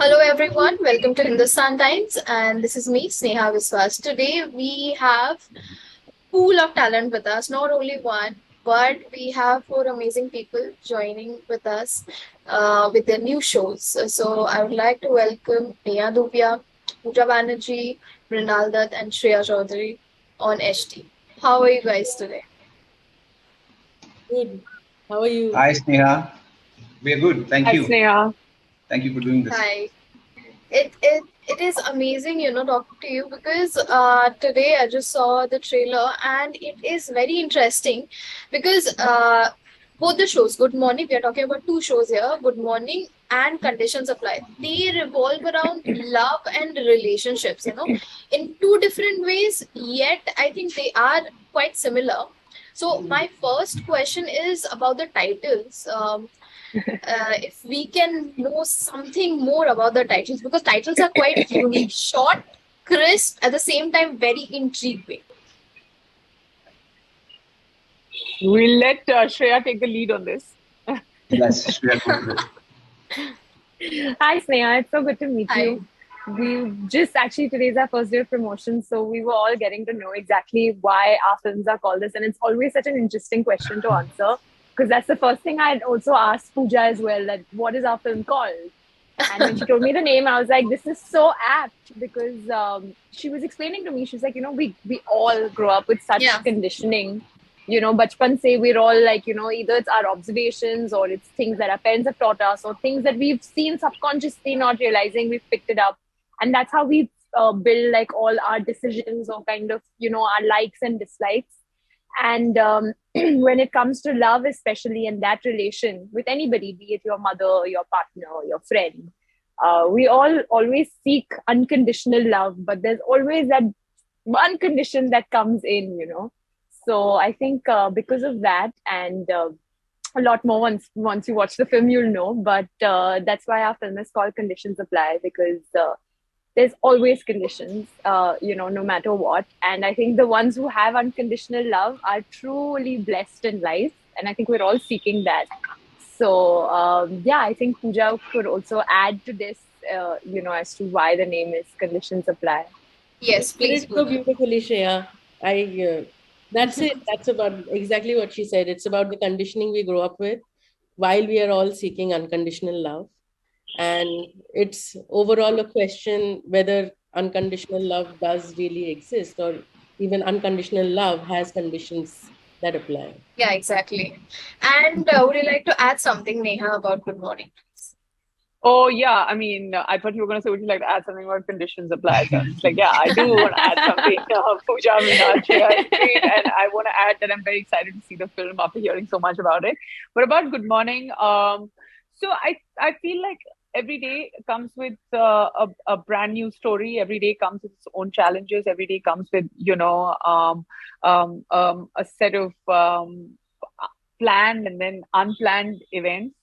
Hello everyone, welcome to Hindustan Times and this is me, Sneha Viswas. Today we have pool of talent with us, not only one, but we have four amazing people joining with us with their new shows. So I would like to welcome Neha Dhupia, Puja Banerji, Mrinal Dutt and Shreya Chaudhry on HT. How are you guys today? Good. How are you? Hi, Sneha. We are good. Thank Hi, you. Sneha. Thank you for doing this. Hi. It is amazing, talking to you because today I just saw the trailer and it is very interesting because both the shows, Good Morning, we are talking about two shows here, Good Morning and Conditions Apply. They revolve around love and relationships, in two different ways, yet I think they are quite similar. So my first question is about the titles. If we can know something more about the titles, because titles are quite unique, short, crisp, at the same time, very intriguing. We'll let Shreya take the lead on this. Yes, Shreya, go for it. Hi, Sneha. It's so good to meet Hi. you. We just actually today's our first day of promotion, so we were all getting to know exactly why our films are called this, and it's always such an interesting question to answer because that's the first thing I'd also asked Puja as well. That what is our film called? And when she told me the name, I was like, this is so apt because she was explaining to me, she's like, we all grow up with such Yeah. conditioning. Bachpan say we're all like, either it's our observations or it's things that our parents have taught us or things that we've seen subconsciously, not realizing we've picked it up. And that's how we build like all our decisions or kind of, our likes and dislikes. And when it comes to love, especially in that relation with anybody, be it your mother, your partner, your friend, we all always seek unconditional love, but there's always that one condition that comes in. So I think because of that, and a lot more once you watch the film, you'll know. But that's why our film is called Conditions Apply because there's always conditions, no matter what. And I think the ones who have unconditional love are truly blessed in life. And I think we're all seeking that. So, yeah, I think Puja could also add to this, as to why the name is Conditions Apply. You Yes, said please, it so Puja. beautifully, Shreya. I That's it. That's about exactly what she said. It's about the conditioning we grow up with while we are all seeking unconditional love. And it's overall a question whether unconditional love does really exist or even unconditional love has conditions that apply. Yeah, exactly. And would you like to add something, Neha, about Good Morning? Oh, yeah. I mean, I thought you were going to say, would you like to add something about conditions apply? So I'm just like, yeah, I do want to add something. Puja, Mrinal, Shreya is great. And I want to add that I'm very excited to see the film after hearing so much about it. But about Good Morning, so I feel like every day comes with a brand new story. Every day comes with its own challenges. Every day comes with, a set of planned and then unplanned events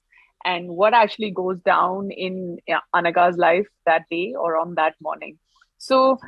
and what actually goes down in Anaga's life that day or on that morning. So,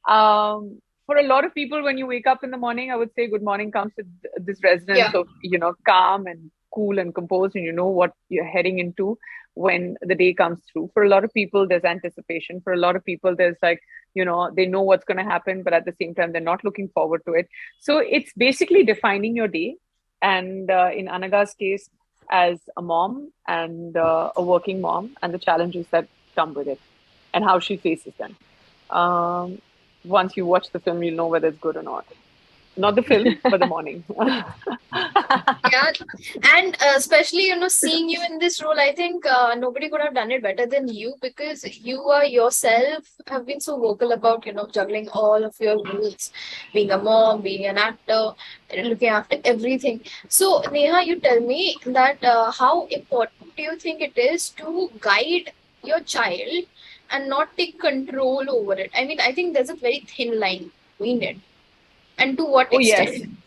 for a lot of people, when you wake up in the morning, I would say good morning comes with this resonance Yeah. of, calm and cool and composed, and you know what you're heading into when the day comes through. For a lot of people, there's anticipation. For a lot of people, there's like, they know what's going to happen, but at the same time, they're not looking forward to it. So it's basically defining your day. And in Anaga's case, as a mom and a working mom, and the challenges that come with it, and how she faces them. Um, Once you watch the film, you'll know whether it's good or not. Not the film, but the morning. Yeah, and especially seeing you in this role, I think nobody could have done it better than you because you are yourself have been so vocal about juggling all of your roles, being a mom, being an actor, and looking after everything. So Neha, you tell me that how important do you think it is to guide your child and not take control over it? I mean, I think there's a very thin line between it, and to what Oh yes, extent?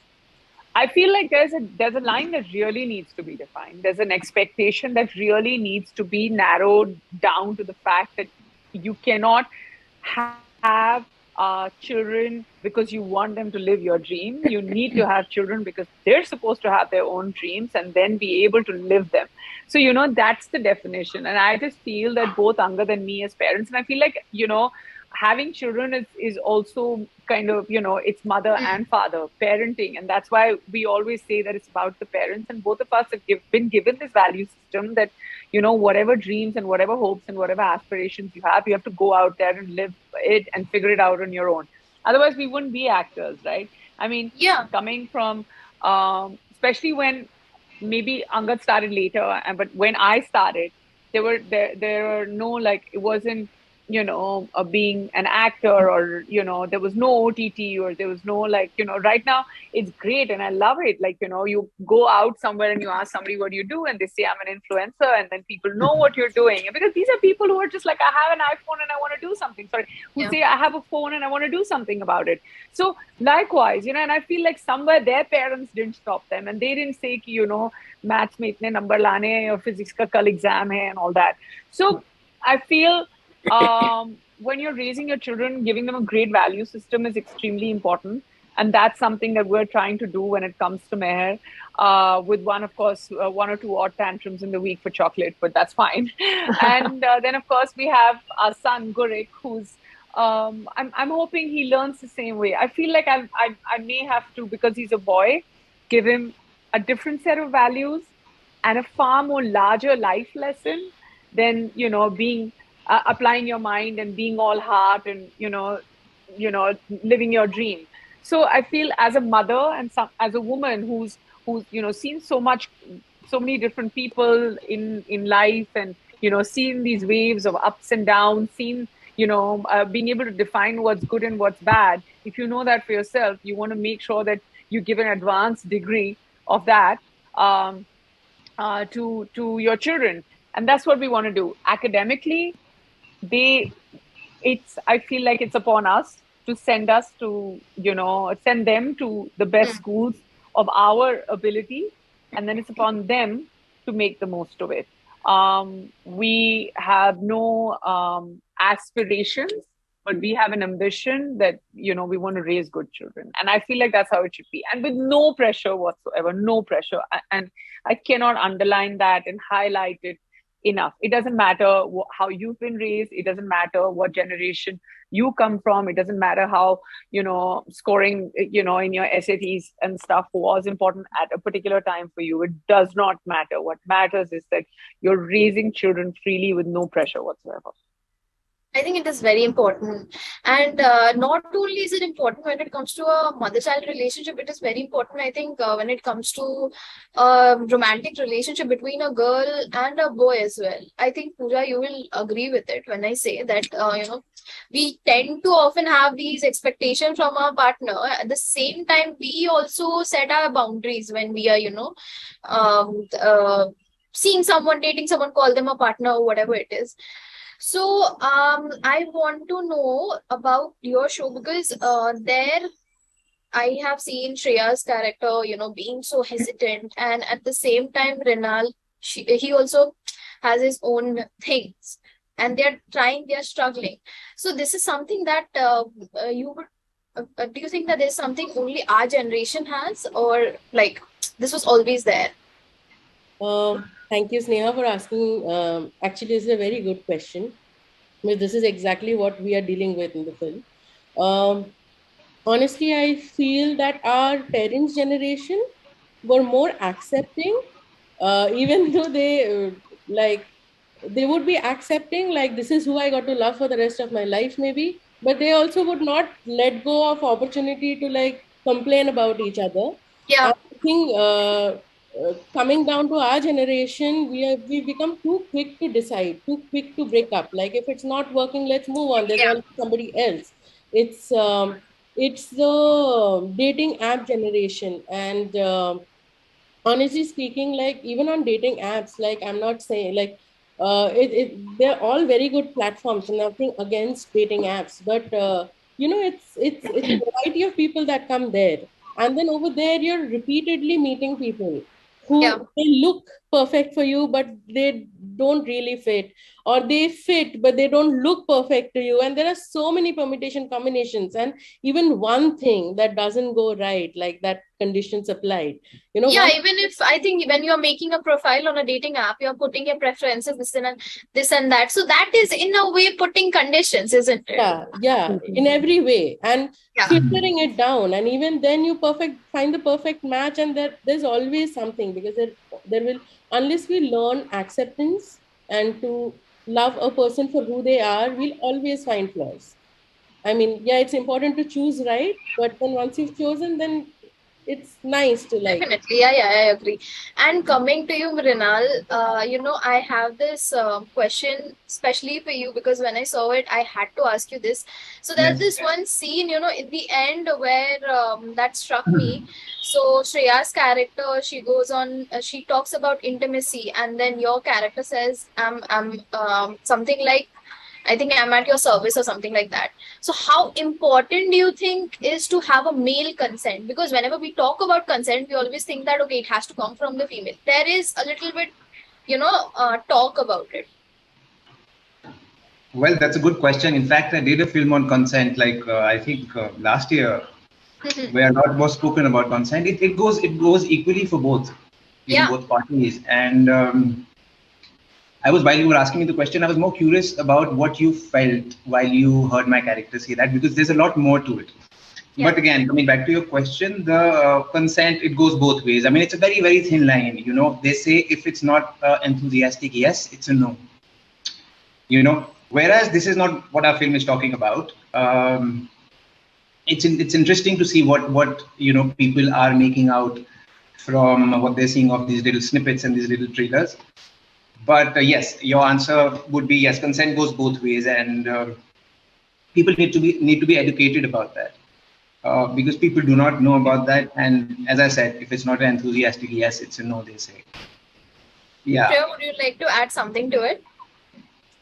I feel like there's a line that really needs to be defined. There's an expectation that really needs to be narrowed down to the fact that you cannot have children because you want them to live your dream. You need to have children because they're supposed to have their own dreams and then be able to live them. So, that's the definition. And I just feel that both Angad and me as parents, and I feel like, having children is also kind of, it's mother and father parenting. And that's why we always say that it's about the parents. And both of us have been given this value system that, whatever dreams and whatever hopes and whatever aspirations you have to go out there and live it and figure it out on your own. Otherwise, we wouldn't be actors, right? I mean, Yeah. coming from, especially when maybe Angad started later, but when I started, there were no, like, it wasn't, being an actor, or there was no OTT, or there was no, like, right now it's great and I love it. Like, you go out somewhere and you ask somebody what do you do, and they say I'm an influencer, and then people know what you're doing, because these are people who are just like, I have an iPhone and I want to do something. Sorry, who Yeah. say I have a phone and I want to do something about it. So likewise, and I feel like somewhere their parents didn't stop them, and they didn't say, maths mein itne number lane hai, or physics ka kal exam hai, and all that. So I feel, when you're raising your children, giving them a great value system is extremely important. And that's something that we're trying to do when it comes to Meher. With one, of course, one or two odd tantrums in the week for chocolate, but that's fine. And then, of course, we have our son, Gurik, who's, I'm hoping he learns the same way. I feel like I may have to, because he's a boy, give him a different set of values and a far more larger life lesson than, being applying your mind and being all heart and, living your dream. So I feel, as a mother and as a woman who's seen so many different people in life, and seen these waves of ups and downs, seen, being able to define what's good and what's bad. If you know that for yourself, you want to make sure that you give an advanced degree of that, um, to your children. And that's what we want to do. Academically, they it's I feel like it's upon us to send them to the best schools of our ability, and then it's upon them to make the most of it. We have no aspirations, but we have an ambition that, we want to raise good children, and I feel like that's how it should be, and with no pressure whatsoever. No pressure. And I cannot underline that and highlight it enough. It doesn't matter how you've been raised. It doesn't matter what generation you come from. It doesn't matter how, scoring, in your SATs and stuff was important at a particular time for you. It does not matter. What matters is that you're raising children freely with no pressure whatsoever. I think it is very important. And not only is it important when it comes to a mother child relationship, it is very important, I think, when it comes to a romantic relationship between a girl and a boy as well. I think, Pooja, you will agree with it when I say that, we tend to often have these expectations from our partner. At the same time, we also set our boundaries when we are, um, uh, seeing someone, dating someone, call them a partner or whatever it is. So, I want to know about your show because there I have seen Shreya's character, being so hesitant, and at the same time, Mrinal, he also has his own things, and they're struggling. So, this is something that you would. Do you think that there's something only our generation has, or like this was always there? Thank you, Sneha, for asking. Actually, this is a very good question. This is exactly what we are dealing with in the film. Honestly, I feel that our parents' generation were more accepting, even though like they would be accepting, like, this is who I got to love for the rest of my life, maybe, but they also would not let go of opportunity to, like, complain about each other. Yeah, And I think, coming down to our generation, we become too quick to decide, too quick to break up. Like, if it's not working, let's move on. There's yeah, always somebody else. It's the dating app generation, and honestly speaking, like, even on dating apps, like, I'm not saying, like, they're all very good platforms, nothing against dating apps, but it's a variety of people that come there, and then over there you're repeatedly meeting people. who Yeah. they look perfect for you, but they don't really fit, or they fit but they don't look perfect to you, and there are so many permutation combinations, and even one thing that doesn't go right, like that conditions applied, Yeah, one. even if I think when you're making a profile on a dating app, you're putting your preferences, this and that. So that is in a way putting conditions, isn't it? Yeah, in every way, and Yeah. filtering it down, and even then you perfect find the perfect match, and there's always something, because there will, unless we learn acceptance and to love a person for who they are, we'll always find flaws. I mean, yeah, it's important to choose right, but then once you've chosen, then it's nice to like. Definitely, yeah, I agree. And coming to you, Mrinal, I have this question especially for you because when I saw it, I had to ask you this. So there's Yes. this one scene, in the end where that struck me. So Shreya's character, she goes on, she talks about intimacy, and then your character says, something like, I think I'm at your service or something like that. So, how important do you think is to have a male consent? Because whenever we talk about consent, we always think that, okay, it has to come from the female. There is a little bit, talk about it. Well, that's a good question. In fact, I did a film on consent, like I think last year, where a lot was spoken about consent. It goes equally for both, Yeah, both parties. And while you were asking me the question, I was more curious about what you felt while you heard my character say that, because there's a lot more to it. yeah, But again, coming back to your question, the consent, it goes both ways. I mean, it's a very, very thin line. They say if it's not enthusiastic, yes, it's a no. Whereas this is not what our film is talking about. It's interesting to see what people are making out from what they're seeing of these little snippets and these little trailers. But yes, your answer would be yes. Consent goes both ways, and people need to be educated about that, because people do not know about that. And as I said, if it's not an enthusiastic yes, it's a no. They say, yeah. Shreya, would you like to add something to it?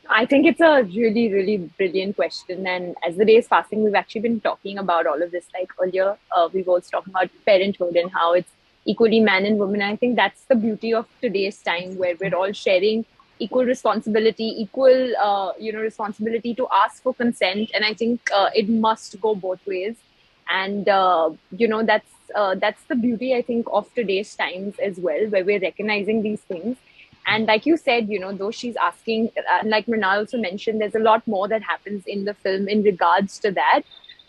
I think it's a really, really brilliant question. And as the day is passing, we've actually been talking about all of this. Like earlier, we've also talked about parenthood and how it's equally man and woman. I think that's the beauty of today's time, where we're all sharing equal responsibility, equal, responsibility to ask for consent. And I think it must go both ways. And that's the beauty, I think, of today's times as well, where we're recognizing these things. And like you said, though she's asking, like Mrinal also mentioned, there's a lot more that happens in the film in regards to that.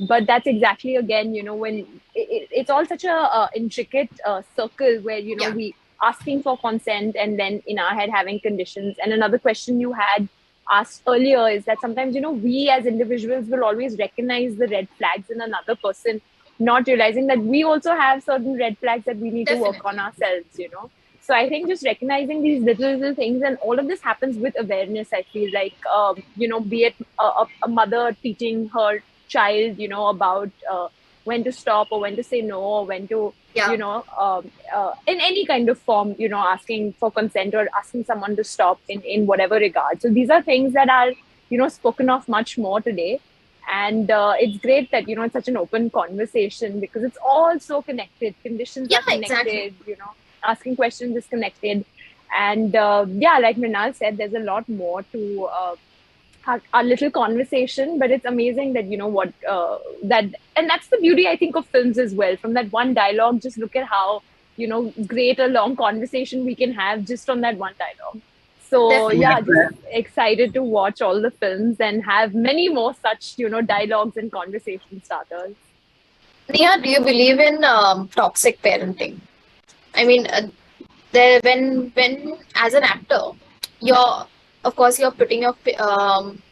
But that's exactly, again, when it's all such a intricate circle where, Yeah, we asking for consent and then in our head having conditions. And another question you had asked earlier is that sometimes, we as individuals will always recognize the red flags in another person, not realizing that we also have certain red flags that we need to work on definitely. ourselves. So I think just recognizing these little things, and all of this happens with awareness. I feel like, be it a mother teaching her child, about when to stop or when to say no, or when to, Yeah, in any kind of form, asking for consent or asking someone to stop in whatever regard. So these are things that are, spoken of much more today. And it's great that, it's such an open conversation because it's all so connected. Conditions yeah, are exactly. connected, asking questions is connected. And yeah, like Mrinal said, there's a lot more to our little conversation, but it's amazing that, what, that, and that's the beauty, I think, of films as well. From that one dialogue, just look at how, great a long conversation we can have just from that one dialogue. So True, yeah, Definitely. that's just right. excited to watch all the films and have many more such, dialogues and conversation starters. Neha, do you believe in toxic parenting? I mean, when as an actor, you're of course you're putting your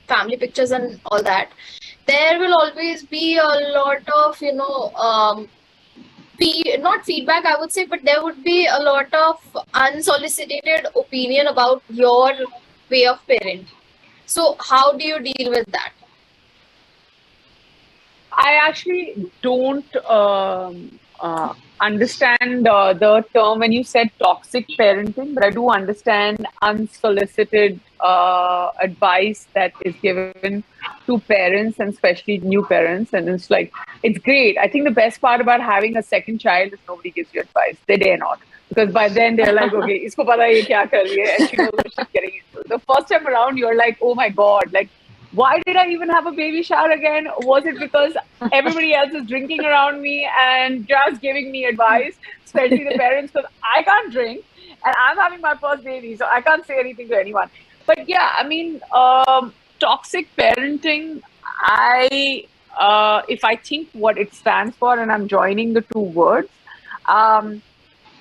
family pictures and all that. There will always be a lot of not feedback, I would say, but there would be a lot of unsolicited opinion about your way of parenting. So how do you deal with that? I actually don't understand the term when you said toxic parenting, but I do understand unsolicited advice that is given to parents and especially new parents. And it's like, it's great. I think the best part about having a second child is nobody gives you advice. They dare not. Because by then they're like, okay, isko pata hai ye kya kar rahi hai, and she knows what she's getting into. The first time around, you're like, oh my god, like, why did I even have a baby shower again? Was it because everybody else is drinking around me and just giving me advice, especially the parents, because I can't drink and I'm having my first baby, so I can't say anything to anyone. But yeah, I mean, toxic parenting, if I think what it stands for, and I'm joining the two words, um,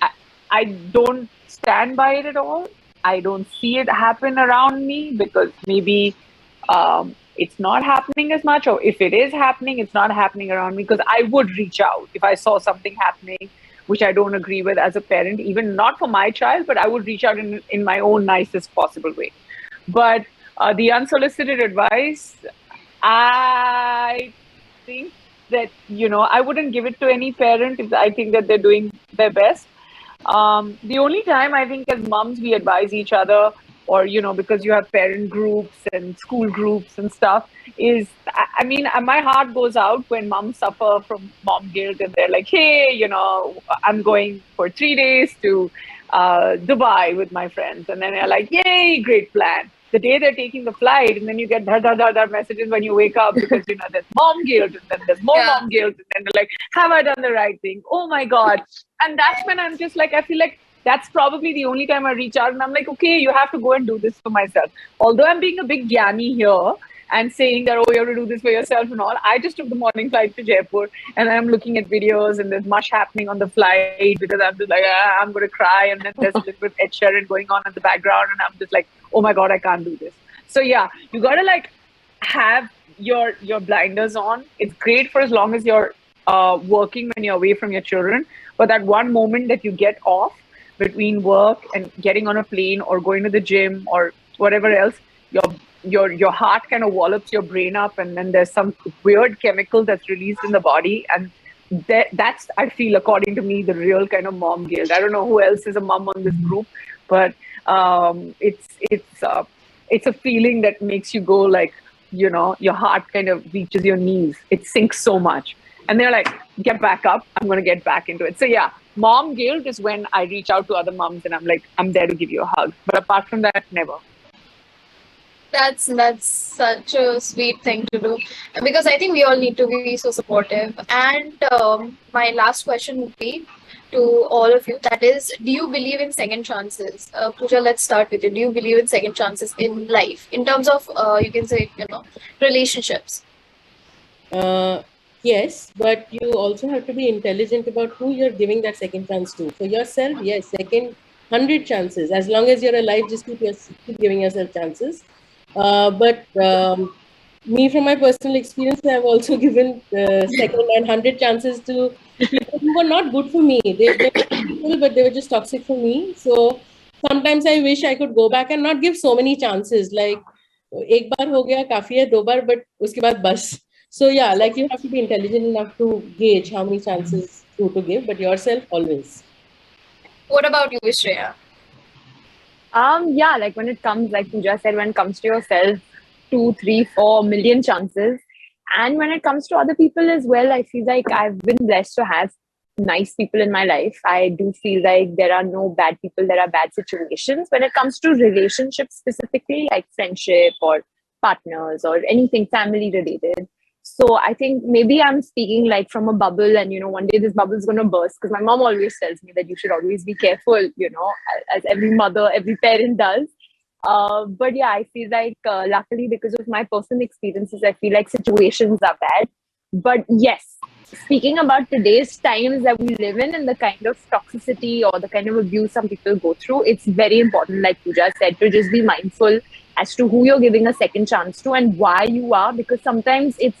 I, I don't stand by it at all. I don't see it happen around me because maybe it's not happening as much, or if it is happening, it's not happening around me, because I would reach out if I saw something happening which I don't agree with as a parent, even not for my child, but I would reach out in my own nicest possible way. But the unsolicited advice, I think that, I wouldn't give it to any parent if I think that they're doing their best. The only time I think as moms we advise each other, or because you have parent groups and school groups and stuff, is, I mean, my heart goes out when moms suffer from mom guilt and they're like, hey, I'm going for 3 days to Dubai with my friends, and then they're like, yay, great plan. The day they're taking the flight, and then you get messages when you wake up, because there's mom guilt, and then there's more Yeah. mom guilt, and then they're like, have I done the right thing? Oh my god. And that's when I'm just like, I feel like that's probably the only time I reach out, and I'm like, okay, you have to go and do this for myself. Although I'm being a big Gyani here and saying that, oh, you have to do this for yourself and all, I just took the morning flight to Jaipur, and I'm looking at videos, and there's mush happening on the flight, because I'm just like, I'm going to cry, and then there's a little bit Ed Sheeran going on in the background, and I'm just like, oh my god, I can't do this. So yeah, you got to like have your blinders on. It's great for as long as you're working, when you're away from your children, but that one moment that you get off between work and getting on a plane or going to the gym or whatever else, your heart kind of wallops your brain up, and then there's some weird chemical that's released in the body, and that's, I feel, according to me, the real kind of mom guilt. I don't know who else is a mom on this group, but it's a feeling that makes you go like, your heart kind of reaches your knees. It sinks so much. And they're like, get back up. I'm going to get back into it. So yeah, mom guilt is when I reach out to other moms and I'm like, I'm there to give you a hug. But apart from that, never. That's such a sweet thing to do, because I think we all need to be so supportive. And my last question would be to all of you. That is, do you believe in second chances? Pooja, let's start with you. Do you believe in second chances in life, in terms of you can say relationships? Yes, but you also have to be intelligent about who you're giving that second chance to. For yourself, yes, second 100 chances. As long as you're alive, just keep giving yourself chances. But me, from my personal experience, I've also given second and 100 chances to people who were not good for me. They were people, but they were just toxic for me. So sometimes I wish I could go back and not give so many chances. Like, एक बार हो गया काफी है, 2 बार, but उसके बाद बस. So yeah, like, you have to be intelligent enough to gauge how many chances to give, but yourself always. What about you, Shreya? Yeah, like when it comes, like Pooja said, when it comes to yourself, 2, 3, 4 million chances. And when it comes to other people as well, I feel like I've been blessed to have nice people in my life. I do feel like there are no bad people, there are bad situations. When it comes to relationships specifically, like friendship or partners or anything family related. So I think maybe I'm speaking like from a bubble, and one day this bubble is going to burst, because my mom always tells me that you should always be careful, as every mother, every parent does. But yeah, I feel like luckily, because of my personal experiences, I feel like situations are bad. But yes, speaking about today's times that we live in and the kind of toxicity or the kind of abuse some people go through, it's very important, like Pooja said, to just be mindful as to who you're giving a second chance to and why you are, because sometimes it's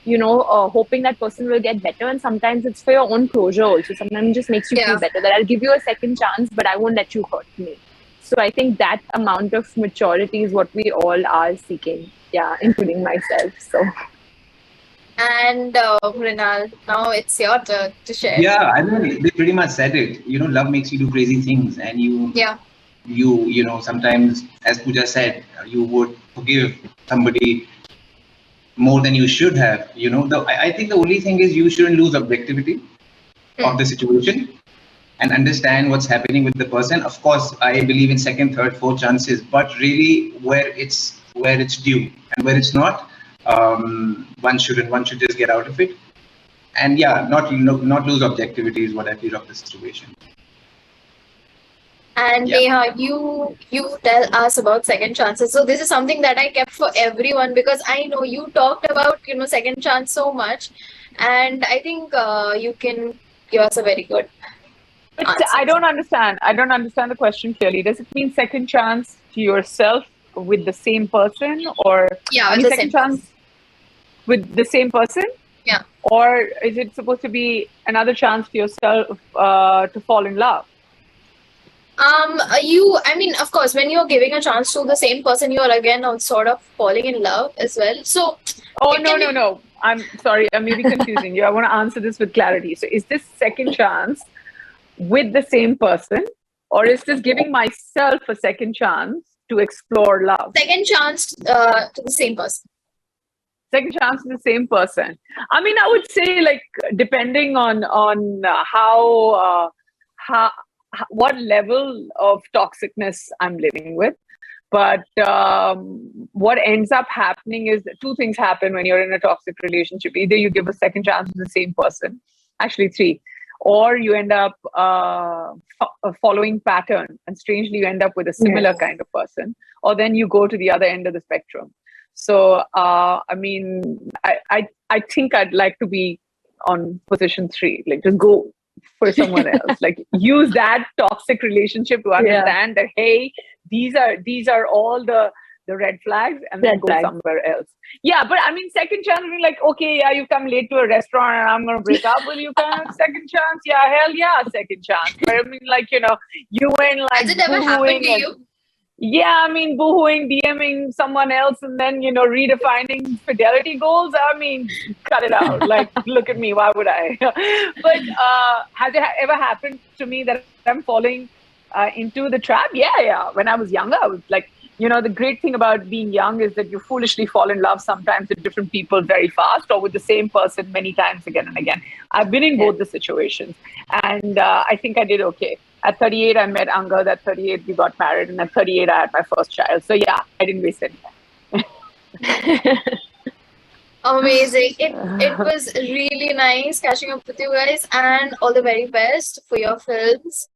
hoping that person will get better, and sometimes it's for your own closure also. Sometimes it just makes you feel better that I'll give you a second chance, but I won't let you hurt me. So I think that amount of maturity is what we all are seeking, including myself. So. And Mrinal, now it's your turn to share. Yeah, I mean, they pretty much said it. Love makes you do crazy things, and you sometimes, as Pooja said, you would forgive somebody more than you should have. I think the only thing is you shouldn't lose objectivity of the situation. and understand what's happening with the person. Of course, I believe in second, third, fourth chances, but really where it's due, and where it's not, one should just get out of it. And yeah, not lose objectivity is what I feel of the situation. And Yeah. Neha, you tell us about second chances. So this is something that I kept for everyone because I know you talked about second chance so much, and I think you can give us a very good But answer. I don't understand. I don't understand the question clearly. Does it mean second chance to yourself with the same person, or Yeah, I with mean the second same chance with the same person, Yeah. or is it supposed to be another chance to yourself to fall in love? I mean, of course, when you're giving a chance to the same person, you're again sort of falling in love as well. So Oh, it no, can no, be, no. I'm sorry. I may be confusing you. I want to answer this with clarity. So, is this second chance with the same person, or is this giving myself a second chance to explore love? second chance to the same person. Second chance to the same person. I mean, I would say, like, depending on how what level of toxicness I'm living with. But what ends up happening is that two things happen when you're in a toxic relationship. Either you give a second chance to the same person, actually three, or you end up following pattern, and strangely you end up with a similar Yes. kind of person, or then you go to the other end of the spectrum. So I mean, I think I'd like to be on position three, like just go for someone else, like use that toxic relationship to understand that, hey, these are all the red flags, and then Red go flags. somewhere else. Yeah, but I mean, second chance, I mean, like, okay, yeah, you come late to a restaurant and I'm gonna break up with you, kind of second chance. Yeah, hell yeah, second chance. But I mean, like, you went Has like it ever happened boohooing to and you? yeah, I mean, boohooing, DMing someone else, and then redefining fidelity goals. I mean, cut it out. Like, look at me. Why would I? But has it ever happened to me that I'm falling into the trap? Yeah, yeah. When I was younger, I was like, the great thing about being young is that you foolishly fall in love sometimes with different people very fast, or with the same person many times again and again. I've been in both the situations, and I think I did okay. At 38, I met Angad. At 38, we got married. And at 38, I had my first child. So, yeah, I didn't waste any time. Amazing. It was really nice catching up with you guys, and all the very best for your films.